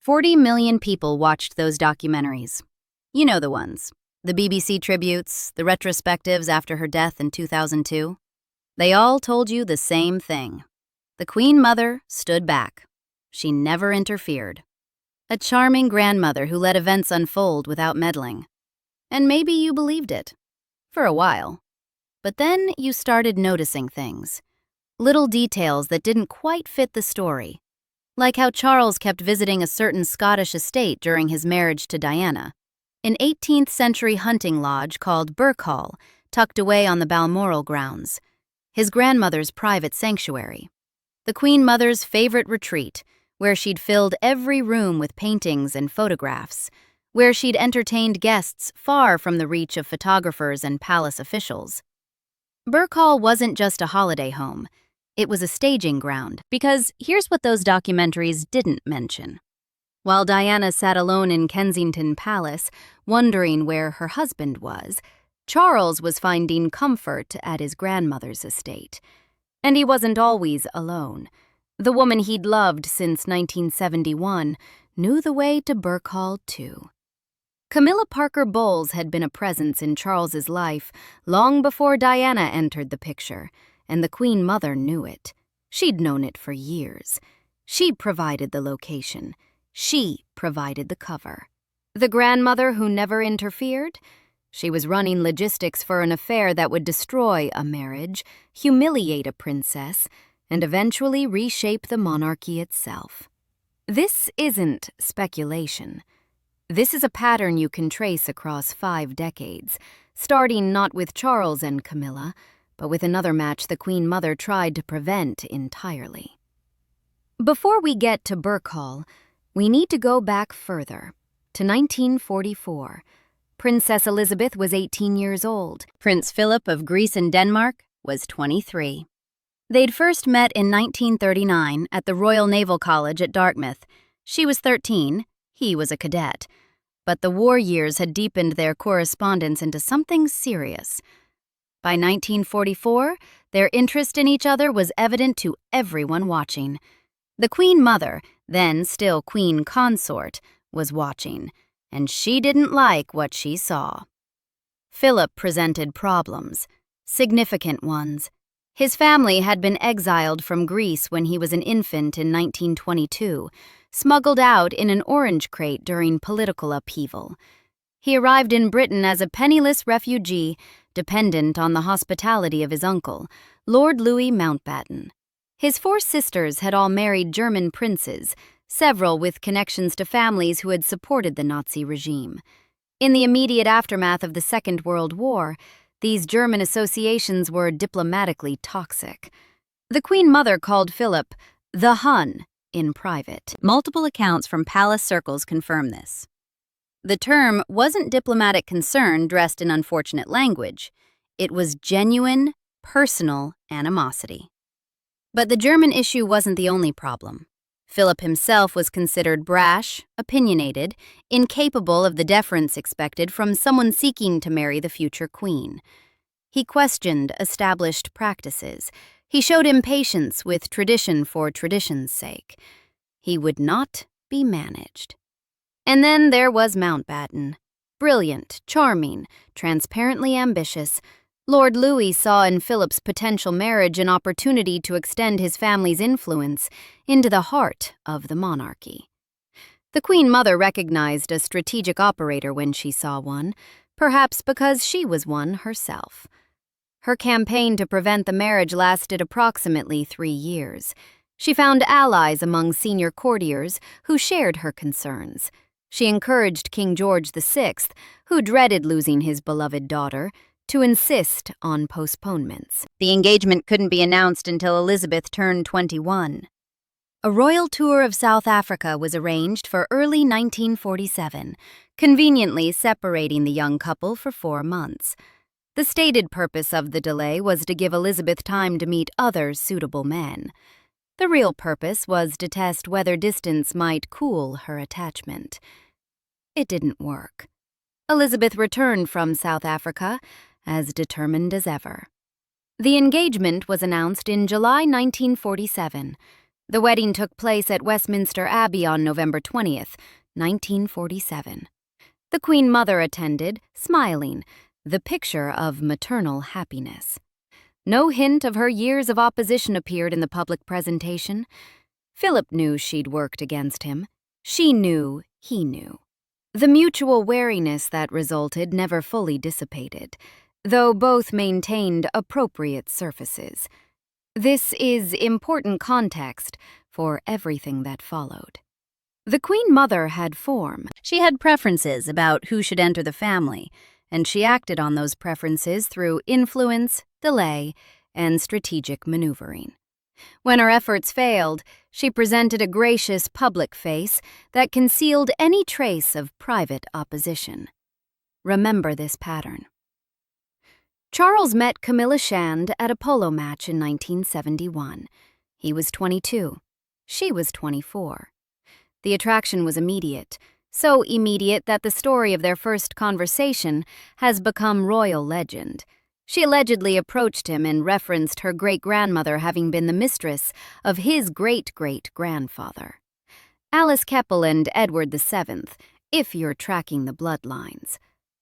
40 million people watched those documentaries. You know the ones. The BBC tributes, the retrospectives after her death in 2002. They all told you the same thing. The Queen Mother stood back. She never interfered. A charming grandmother who let events unfold without meddling. And maybe you believed it. For a while. But then you started noticing things. Little details that didn't quite fit the story. Like how Charles kept visiting a certain Scottish estate during his marriage to Diana, an 18th-century hunting lodge called Birkhall, tucked away on the Balmoral grounds, his grandmother's private sanctuary, the Queen Mother's favorite retreat, where she'd filled every room with paintings and photographs, where she'd entertained guests far from the reach of photographers and palace officials. Birkhall wasn't just a holiday home. It was a staging ground, because here's what those documentaries didn't mention. While Diana sat alone in Kensington Palace, wondering where her husband was, Charles was finding comfort at his grandmother's estate. And he wasn't always alone. The woman he'd loved since 1971 knew the way to Birkhall, too. Camilla Parker Bowles had been a presence in Charles's life long before Diana entered the picture, and the Queen Mother knew it. She'd known it for years. She provided the location. She provided the cover. The grandmother who never interfered? She was running logistics for an affair that would destroy a marriage, humiliate a princess, and eventually reshape the monarchy itself. This isn't speculation. This is a pattern you can trace across 5 decades, starting not with Charles and Camilla, but with another match the Queen Mother tried to prevent entirely. Before we get to Birkhall, we need to go back further, to 1944. Princess Elizabeth was 18 years old. Prince Philip of Greece and Denmark was 23. They'd first met in 1939 at the Royal Naval College at Dartmouth. She was 13, he was a cadet. But the war years had deepened their correspondence into something serious. By 1944, their interest in each other was evident to everyone watching. The Queen Mother, then still Queen Consort, was watching, and she didn't like what she saw. Philip presented problems, significant ones. His family had been exiled from Greece when he was an infant in 1922, smuggled out in an orange crate during political upheaval. He arrived in Britain as a penniless refugee, dependent on the hospitality of his uncle, Lord Louis Mountbatten. His 4 sisters had all married German princes, several with connections to families who had supported the Nazi regime. In the immediate aftermath of the Second World War, these German associations were diplomatically toxic. The Queen Mother called Philip the Hun in private. Multiple accounts from palace circles confirm this. The term wasn't diplomatic concern dressed in unfortunate language. It was genuine, personal animosity. But the German issue wasn't the only problem. Philip himself was considered brash, opinionated, incapable of the deference expected from someone seeking to marry the future queen. He questioned established practices. He showed impatience with tradition for tradition's sake. He would not be managed. And then there was Mountbatten. Brilliant, charming, transparently ambitious, Lord Louis saw in Philip's potential marriage an opportunity to extend his family's influence into the heart of the monarchy. The Queen Mother recognized a strategic operator when she saw one, perhaps because she was one herself. Her campaign to prevent the marriage lasted approximately 3 years. She found allies among senior courtiers who shared her concerns. She encouraged King George VI, who dreaded losing his beloved daughter, to insist on postponements. The engagement couldn't be announced until Elizabeth turned 21. A royal tour of South Africa was arranged for early 1947, conveniently separating the young couple for 4 months. The stated purpose of the delay was to give Elizabeth time to meet other suitable men. The real purpose was to test whether distance might cool her attachment. It didn't work. Elizabeth returned from South Africa as determined as ever. The engagement was announced in July 1947. The wedding took place at Westminster Abbey on November 20th, 1947. The Queen Mother attended, smiling, the picture of maternal happiness. No hint of her years of opposition appeared in the public presentation. Philip knew she'd worked against him. She knew he knew. The mutual wariness that resulted never fully dissipated, though both maintained appropriate surfaces. This is important context for everything that followed. The Queen Mother had form. She had preferences about who should enter the family, and she acted on those preferences through influence, delay, and strategic maneuvering. When her efforts failed, she presented a gracious public face that concealed any trace of private opposition. Remember this pattern. Charles met Camilla Shand at a polo match in 1971. He was 22. She was 24. The attraction was immediate, so immediate that the story of their first conversation has become royal legend. She allegedly approached him and referenced her great-grandmother having been the mistress of his great-great-grandfather. Alice Keppel and Edward VII, if you're tracking the bloodlines.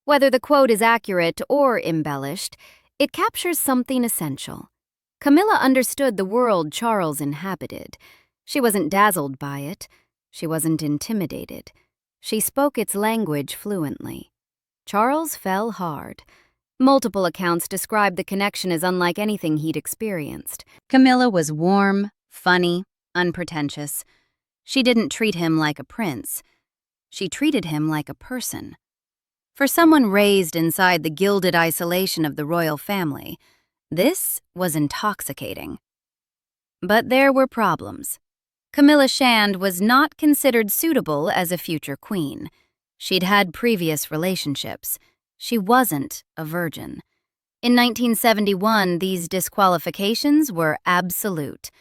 Whether the quote is accurate or embellished, it captures something essential. Camilla understood the world Charles inhabited. She wasn't dazzled by it. She wasn't intimidated. She spoke its language fluently. Charles fell hard. Multiple accounts describe the connection as unlike anything he'd experienced. Camilla was warm, funny, unpretentious. She didn't treat him like a prince. She treated him like a person. For someone raised inside the gilded isolation of the royal family, this was intoxicating. But there were problems. Camilla Shand was not considered suitable as a future queen. She'd had previous relationships. She wasn't a virgin. In 1971, these disqualifications were absolute.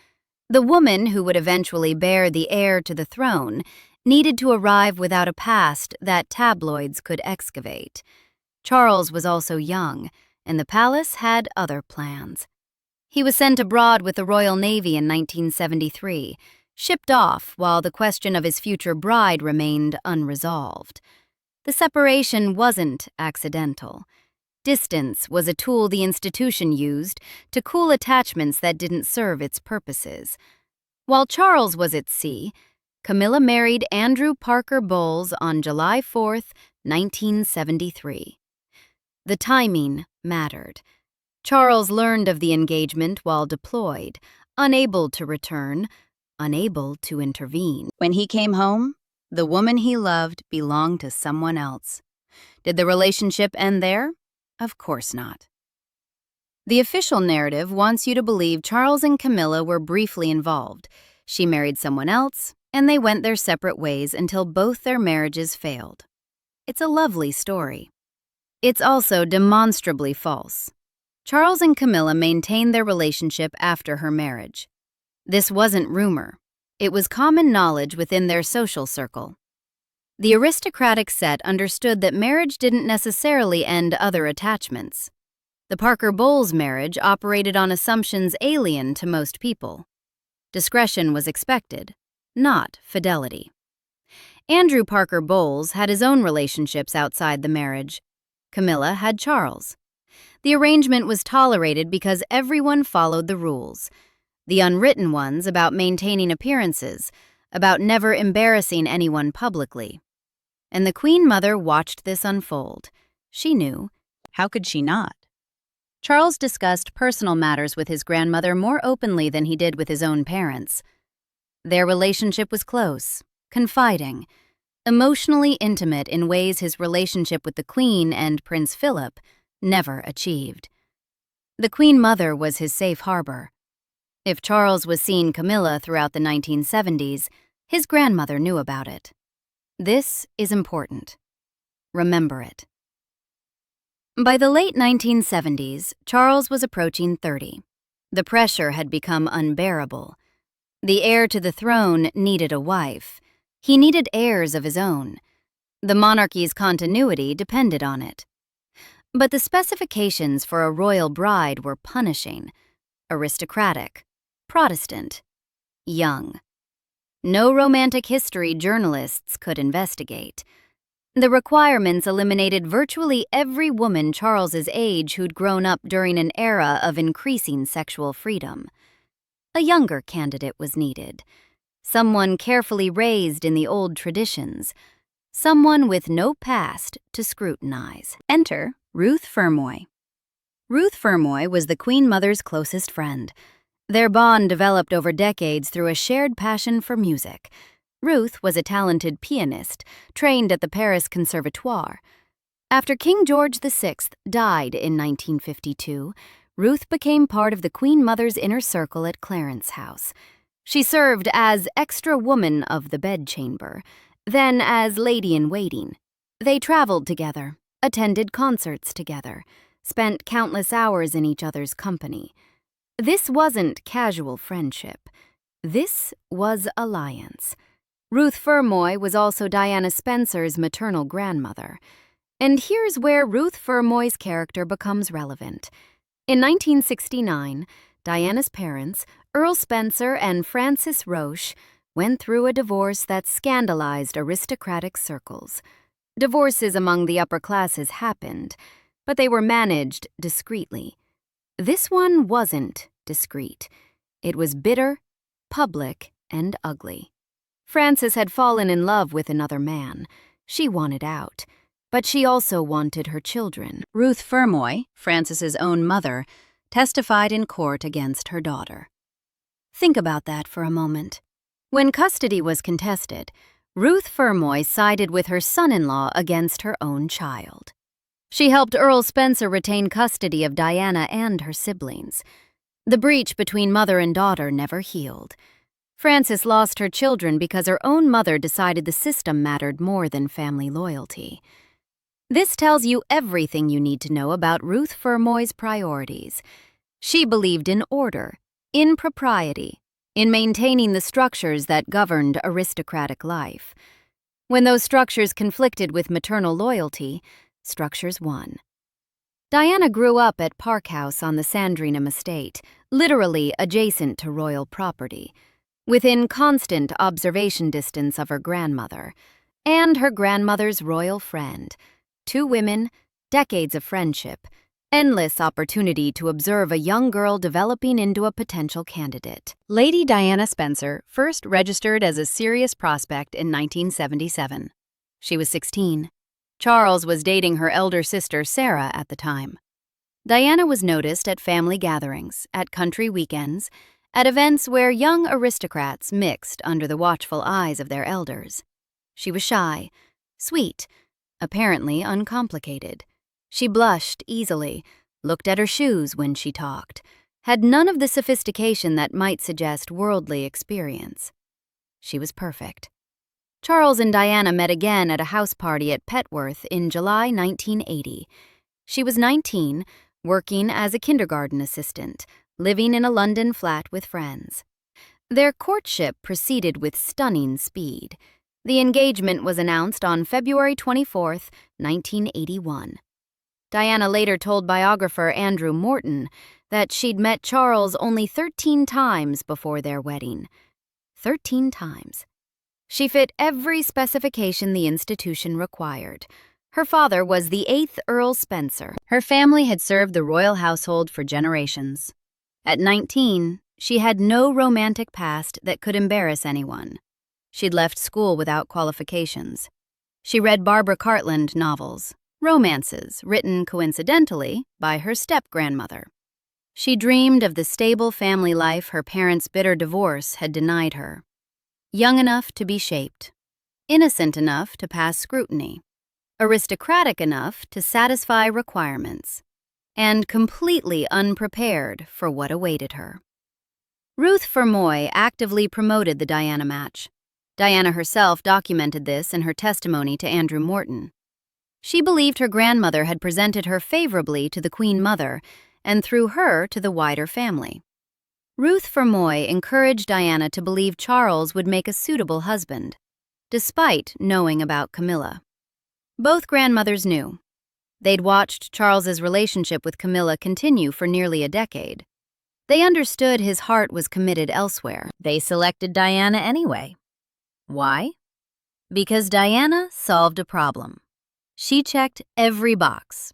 The woman who would eventually bear the heir to the throne needed to arrive without a past that tabloids could excavate. Charles was also young, and the palace had other plans. He was sent abroad with the Royal Navy in 1973, shipped off while the question of his future bride remained unresolved. The separation wasn't accidental. Distance was a tool the institution used to cool attachments that didn't serve its purposes. While Charles was at sea, Camilla married Andrew Parker Bowles on July 4, 1973. The timing mattered. Charles learned of the engagement while deployed, unable to return, unable to intervene. When he came home, the woman he loved belonged to someone else. Did the relationship end there? Of course not. The official narrative wants you to believe Charles and Camilla were briefly involved. She married someone else, and they went their separate ways until both their marriages failed. It's a lovely story. It's also demonstrably false. Charles and Camilla maintained their relationship after her marriage. This wasn't rumor. It was common knowledge within their social circle. The aristocratic set understood that marriage didn't necessarily end other attachments. The Parker Bowles marriage operated on assumptions alien to most people. Discretion was expected, not fidelity. Andrew Parker Bowles had his own relationships outside the marriage. Camilla had Charles. The arrangement was tolerated because everyone followed the rules. The unwritten ones about maintaining appearances, about never embarrassing anyone publicly. And the Queen Mother watched this unfold. She knew. How could she not? Charles discussed personal matters with his grandmother more openly than he did with his own parents. Their relationship was close, confiding, emotionally intimate in ways his relationship with the Queen and Prince Philip never achieved. The Queen Mother was his safe harbor. If Charles was seeing Camilla throughout the 1970s, his grandmother knew about it. This is important. Remember it. By the late 1970s, Charles was approaching 30. The pressure had become unbearable. The heir to the throne needed a wife. He needed heirs of his own. The monarchy's continuity depended on it. But the specifications for a royal bride were punishing, aristocratic, Protestant. young. No romantic history journalists could investigate. The requirements eliminated virtually every woman Charles's age who'd grown up during an era of increasing sexual freedom. A younger candidate was needed, someone carefully raised in the old traditions, someone with no past to scrutinize. Enter Ruth Fermoy. Ruth Fermoy was the Queen Mother's closest friend. Their bond developed over decades through a shared passion for music. Ruth was a talented pianist, trained at the Paris Conservatoire. After King George VI died in 1952, Ruth became part of the Queen Mother's inner circle at Clarence House. She served as extra woman of the bedchamber, then as lady-in-waiting. They traveled together, attended concerts together, spent countless hours in each other's company. This wasn't casual friendship. This was alliance. Ruth Fermoy was also Diana Spencer's maternal grandmother. And here's where Ruth Fermoy's character becomes relevant. In 1969, Diana's parents, Earl Spencer and Frances Roche, went through a divorce that scandalized aristocratic circles. Divorces among the upper classes happened, but they were managed discreetly. This one wasn't discreet. It was bitter, public, and ugly. Frances had fallen in love with another man. She wanted out, but she also wanted her children. Ruth Fermoy, Frances's own mother, testified in court against her daughter. Think about that for a moment. When custody was contested, Ruth Fermoy sided with her son-in-law against her own child. She helped Earl Spencer retain custody of Diana and her siblings. The breach between mother and daughter never healed. Frances lost her children because her own mother decided the system mattered more than family loyalty. This tells you everything you need to know about Ruth Fermoy's priorities. She believed in order, in propriety, in maintaining the structures that governed aristocratic life. When those structures conflicted with maternal loyalty, structures won. Diana grew up at Park House on the Sandringham estate, literally adjacent to royal property, within constant observation distance of her grandmother, and her grandmother's royal friend. 2 women, decades of friendship, endless opportunity to observe a young girl developing into a potential candidate. Lady Diana Spencer first registered as a serious prospect in 1977. She was 16. Charles was dating her elder sister Sarah at the time. Diana was noticed at family gatherings, at country weekends, at events where young aristocrats mixed under the watchful eyes of their elders. She was shy, sweet, apparently uncomplicated. She blushed easily, looked at her shoes when she talked, had none of the sophistication that might suggest worldly experience. She was perfect. Charles and Diana met again at a house party at Petworth in July 1980. She was 19, working as a kindergarten assistant, living in a London flat with friends. Their courtship proceeded with stunning speed. The engagement was announced on February 24, 1981. Diana later told biographer Andrew Morton that she'd met Charles only 13 times before their wedding. 13 times. She fit every specification the institution required. Her father was the 8th Earl Spencer. Her family had served the royal household for generations. At 19, she had no romantic past that could embarrass anyone. She'd left school without qualifications. She read Barbara Cartland novels, romances written coincidentally by her step-grandmother. She dreamed of the stable family life her parents' bitter divorce had denied her. Young enough to be shaped, innocent enough to pass scrutiny, aristocratic enough to satisfy requirements, and completely unprepared for what awaited her. Ruth Fermoy actively promoted the Diana match. Diana herself documented this in her testimony to Andrew Morton. She believed her grandmother had presented her favorably to the Queen Mother and through her to the wider family. Ruth Fermoy encouraged Diana to believe Charles would make a suitable husband, despite knowing about Camilla. Both grandmothers knew. They'd watched Charles's relationship with Camilla continue for nearly a decade. They understood his heart was committed elsewhere. They selected Diana anyway. Why? Because Diana solved a problem. She checked every box.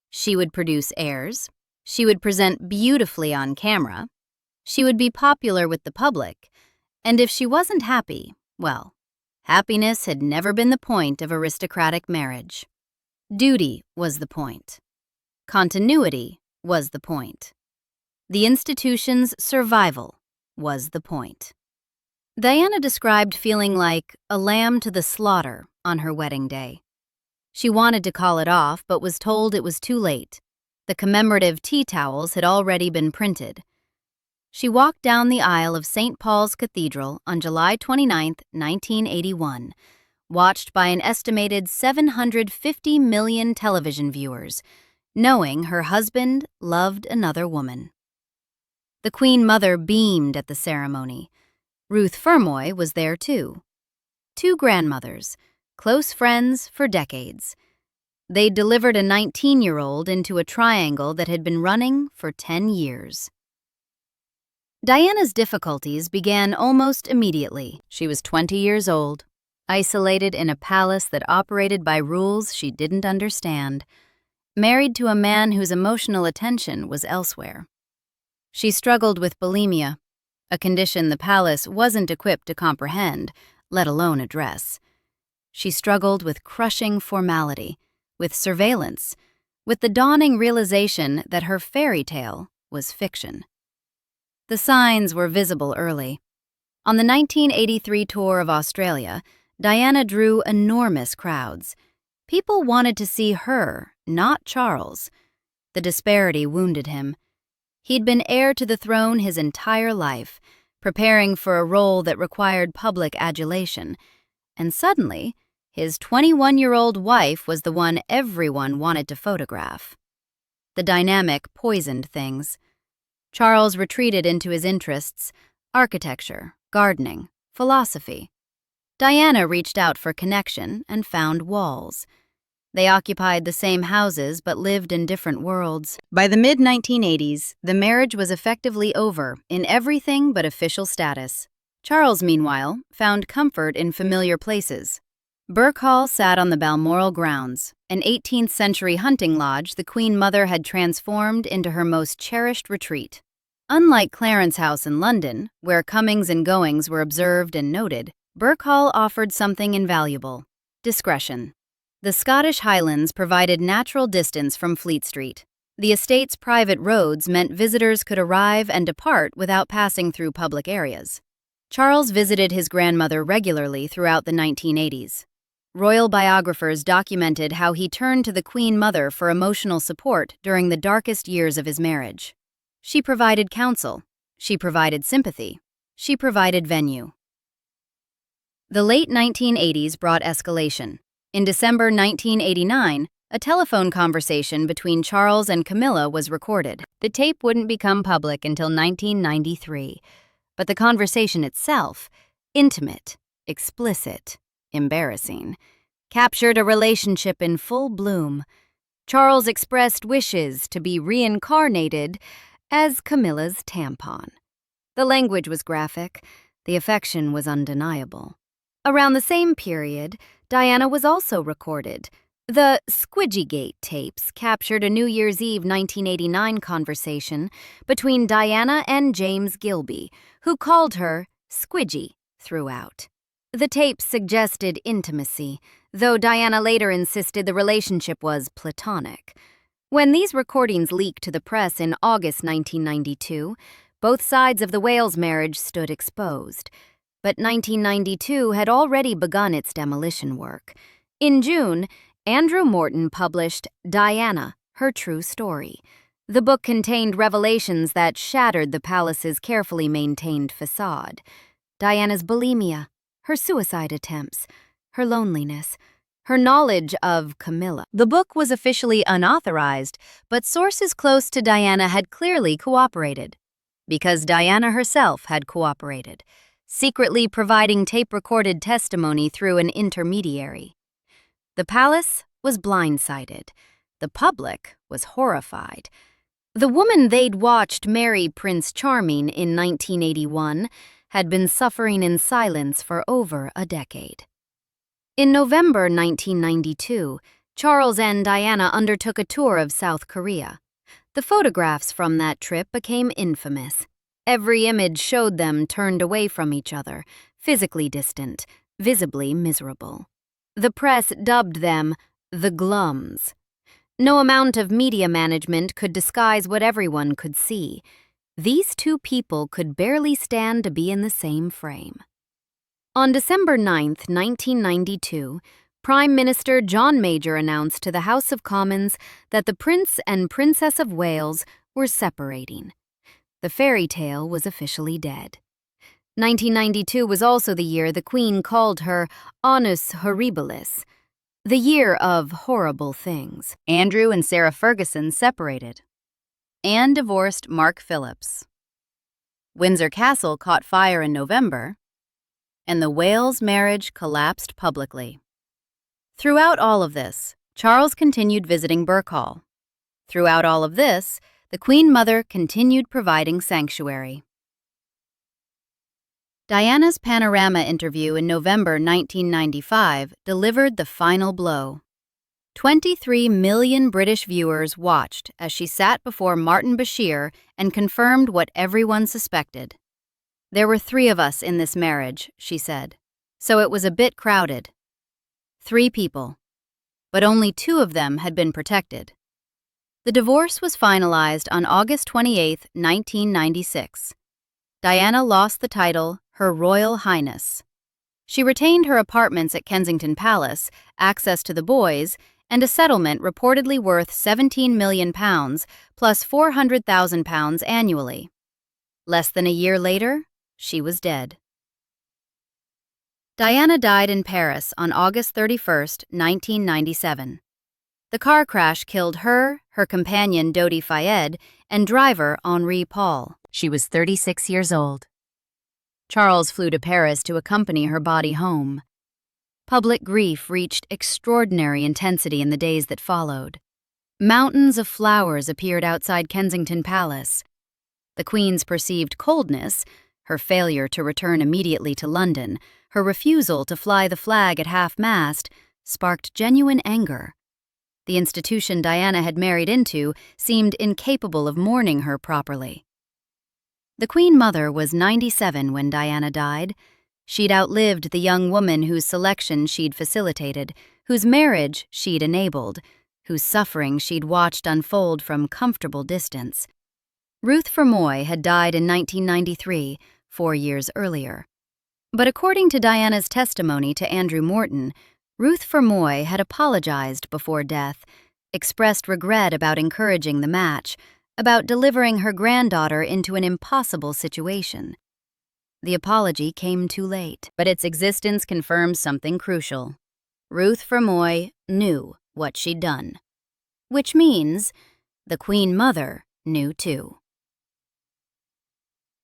She would produce heirs. She would present beautifully on camera. She would be popular with the public. And if she wasn't happy, well, happiness had never been the point of aristocratic marriage. Duty was the point. Continuity was the point. The institution's survival was the point. Diana described feeling like a lamb to the slaughter on her wedding day. She wanted to call it off, but was told it was too late. The commemorative tea towels had already been printed. She walked down the aisle of St. Paul's Cathedral on July 29, 1981, watched by an estimated 750 million television viewers, knowing her husband loved another woman. The Queen Mother beamed at the ceremony. Ruth Fermoy was there too. Two grandmothers, close friends for decades. They delivered a 19-year-old into a triangle that had been running for 10 years. Diana's difficulties began almost immediately. She was 20 years old, isolated in a palace that operated by rules she didn't understand, married to a man whose emotional attention was elsewhere. She struggled with bulimia, a condition the palace wasn't equipped to comprehend, let alone address. She struggled with crushing formality, with surveillance, with the dawning realization that her fairy tale was fiction. The signs were visible early. On the 1983 tour of Australia, Diana drew enormous crowds. People wanted to see her, not Charles. The disparity wounded him. He'd been heir to the throne his entire life, preparing for a role that required public adulation, and suddenly, his 21-year-old wife was the one everyone wanted to photograph. The dynamic poisoned things. Charles retreated into his interests: architecture, gardening, philosophy. Diana reached out for connection and found walls. They occupied the same houses but lived in different worlds. By the mid-1980s, the marriage was effectively over in everything but official status. Charles, meanwhile, found comfort in familiar places. Birkhall sat on the Balmoral grounds, an 18th-century hunting lodge the Queen Mother had transformed into her most cherished retreat. Unlike Clarence House in London, where comings and goings were observed and noted, Birkhall offered something invaluable: discretion. The Scottish Highlands provided natural distance from Fleet Street. The estate's private roads meant visitors could arrive and depart without passing through public areas. Charles visited his grandmother regularly throughout the 1980s. Royal biographers documented how he turned to the Queen Mother for emotional support during the darkest years of his marriage. She provided counsel. She provided sympathy. She provided venue. The late 1980s brought escalation. In December 1989, a telephone conversation between Charles and Camilla was recorded. The tape wouldn't become public until 1993, but the conversation itself, intimate, explicit, embarrassing, captured a relationship in full bloom. Charles expressed wishes to be reincarnated as Camilla's tampon. The language was graphic, the affection was undeniable. Around the same period, Diana was also recorded. The Squidgygate tapes captured a New Year's Eve 1989 conversation between Diana and James Gilby, who called her Squidgy throughout. The tapes suggested intimacy, though Diana later insisted the relationship was platonic. When these recordings leaked to the press in August 1992, both sides of the Wales marriage stood exposed. But 1992 had already begun its demolition work. In June, Andrew Morton published Diana, Her True Story. The book contained revelations that shattered the palace's carefully maintained facade. Diana's bulimia, her suicide attempts, her loneliness, her knowledge of Camilla. The book was officially unauthorized, but sources close to Diana had clearly cooperated. Because Diana herself had cooperated, secretly providing tape-recorded testimony through an intermediary. The palace was blindsided. The public was horrified. The woman they'd watched marry Prince Charming in 1981 had been suffering in silence for over a decade. In November 1992, Charles and Diana undertook a tour of South Korea. The photographs from that trip became infamous. Every image showed them turned away from each other, physically distant, visibly miserable. The press dubbed them the Glums. No amount of media management could disguise what everyone could see. These two people could barely stand to be in the same frame. On December 9, 1992, Prime Minister John Major announced to the House of Commons that the Prince and Princess of Wales were separating. The fairy tale was officially dead. 1992 was also the year the Queen called her Annus Horribilis, the year of horrible things. Andrew and Sarah Ferguson separated. Anne divorced Mark Phillips. Windsor Castle caught fire in November, and the Wales marriage collapsed publicly. Throughout all of this, Charles continued visiting Birkhall. Throughout all of this, the Queen Mother continued providing sanctuary. Diana's Panorama interview in November 1995 delivered the final blow. 23 million British viewers watched as she sat before Martin Bashir and confirmed what everyone suspected. "There were 3 of us in this marriage," she said, "so it was a bit crowded. 3 people, but only 2 of them had been protected." The divorce was finalized on August 28, 1996. Diana lost the title Her Royal Highness. She retained her apartments at Kensington Palace, access to the boys, and a settlement reportedly worth £17 million plus £400,000 annually. Less than a year later, she was dead. Diana died in Paris on August 31, 1997. The car crash killed her, her companion Dodi Fayed, and driver Henri Paul. She was 36 years old. Charles flew to Paris to accompany her body home. Public grief reached extraordinary intensity in the days that followed. Mountains of flowers appeared outside Kensington Palace. The Queen's perceived coldness, her failure to return immediately to London, her refusal to fly the flag at half-mast, sparked genuine anger. The institution Diana had married into seemed incapable of mourning her properly. The Queen Mother was 97 when Diana died. She'd outlived the young woman whose selection she'd facilitated, whose marriage she'd enabled, whose suffering she'd watched unfold from comfortable distance. Ruth Fermoy had died in 1993, 4 years earlier. But according to Diana's testimony to Andrew Morton, Ruth Fermoy had apologized before death, expressed regret about encouraging the match, about delivering her granddaughter into an impossible situation. The apology came too late, but its existence confirms something crucial. Ruth Fermoy knew what she'd done. Which means the Queen Mother knew too.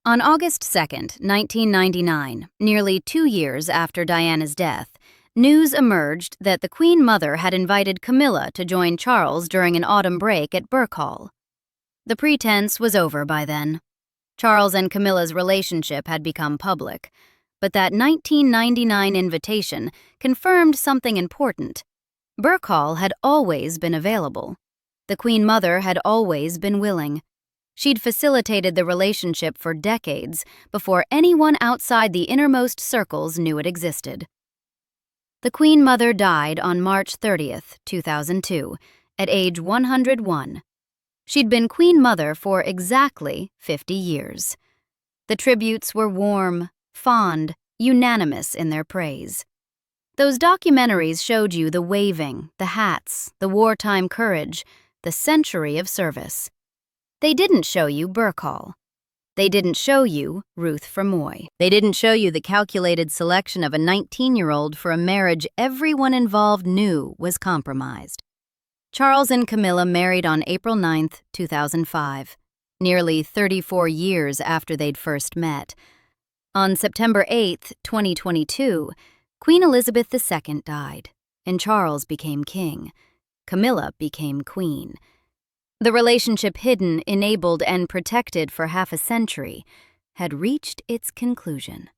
On August 2, 1999, nearly 2 years after Diana's death, news emerged that the Queen Mother had invited Camilla to join Charles during an autumn break at Birkhall. The pretense was over by then. Charles and Camilla's relationship had become public, but that 1999 invitation confirmed something important. Birkhall had always been available. The Queen Mother had always been willing. She'd facilitated the relationship for decades before anyone outside the innermost circles knew it existed. The Queen Mother died on March 30, 2002, at age 101. She'd been Queen Mother for exactly 50 years. The tributes were warm, fond, unanimous in their praise. Those documentaries showed you the waving, the hats, the wartime courage, the century of service. They didn't show you Birkhall. They didn't show you Ruth Fermoy. They didn't show you the calculated selection of a 19-year-old for a marriage everyone involved knew was compromised. Charles and Camilla married on April 9, 2005, nearly 34 years after they'd first met. On September 8, 2022, Queen Elizabeth II died, and Charles became king. Camilla became queen. The relationship hidden, enabled, and protected for half a century had reached its conclusion.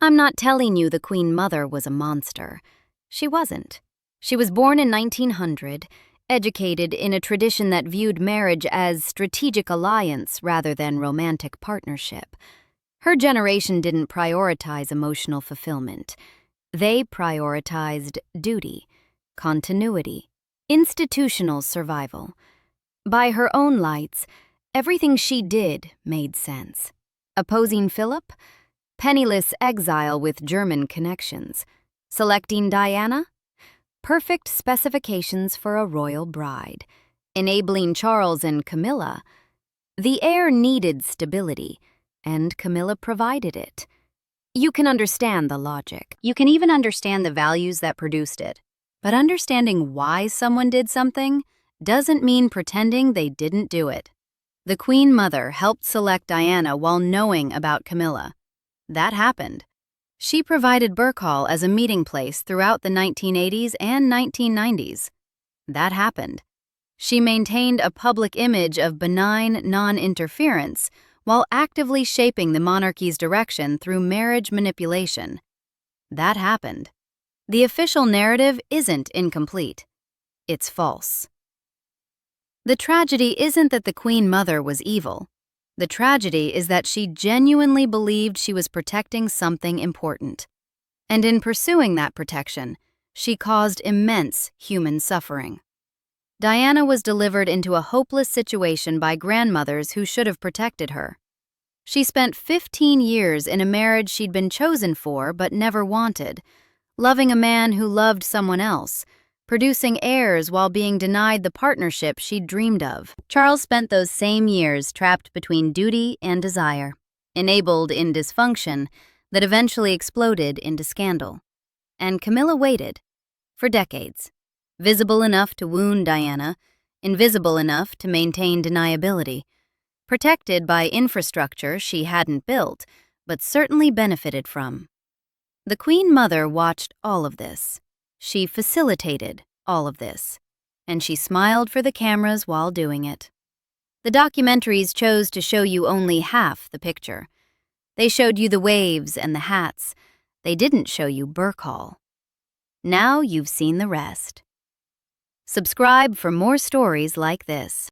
I'm not telling you the Queen Mother was a monster. She wasn't. She was born in 1900, educated in a tradition that viewed marriage as strategic alliance rather than romantic partnership. Her generation didn't prioritize emotional fulfillment. They prioritized duty, continuity, institutional survival. By her own lights, everything she did made sense. Opposing Philip? Penniless exile with German connections. Selecting Diana? Perfect specifications for a royal bride. Enabling Charles and Camilla? The heir needed stability, and Camilla provided it. You can understand the logic. You can even understand the values that produced it. But understanding why someone did something doesn't mean pretending they didn't do it. The Queen Mother helped select Diana while knowing about Camilla. That happened. She provided Birkhall as a meeting place throughout the 1980s and 1990s. That happened. She maintained a public image of benign non-interference while actively shaping the monarchy's direction through marriage manipulation. That happened. The official narrative isn't incomplete. It's false. The tragedy isn't that the Queen Mother was evil. The tragedy is that she genuinely believed she was protecting something important. And in pursuing that protection, she caused immense human suffering. Diana was delivered into a hopeless situation by grandmothers who should have protected her. She spent 15 years in a marriage she'd been chosen for but never wanted, loving a man who loved someone else, producing heirs while being denied the partnership she'd dreamed of. Charles spent those same years trapped between duty and desire, enabled in dysfunction that eventually exploded into scandal. And Camilla waited, for decades, visible enough to wound Diana, invisible enough to maintain deniability, protected by infrastructure she hadn't built, but certainly benefited from. The Queen Mother watched all of this. She facilitated all of this, and she smiled for the cameras while doing it. The documentaries chose to show you only half the picture. They showed you the waves and the hats. They didn't show you Birkhall. Now you've seen the rest. Subscribe for more stories like this.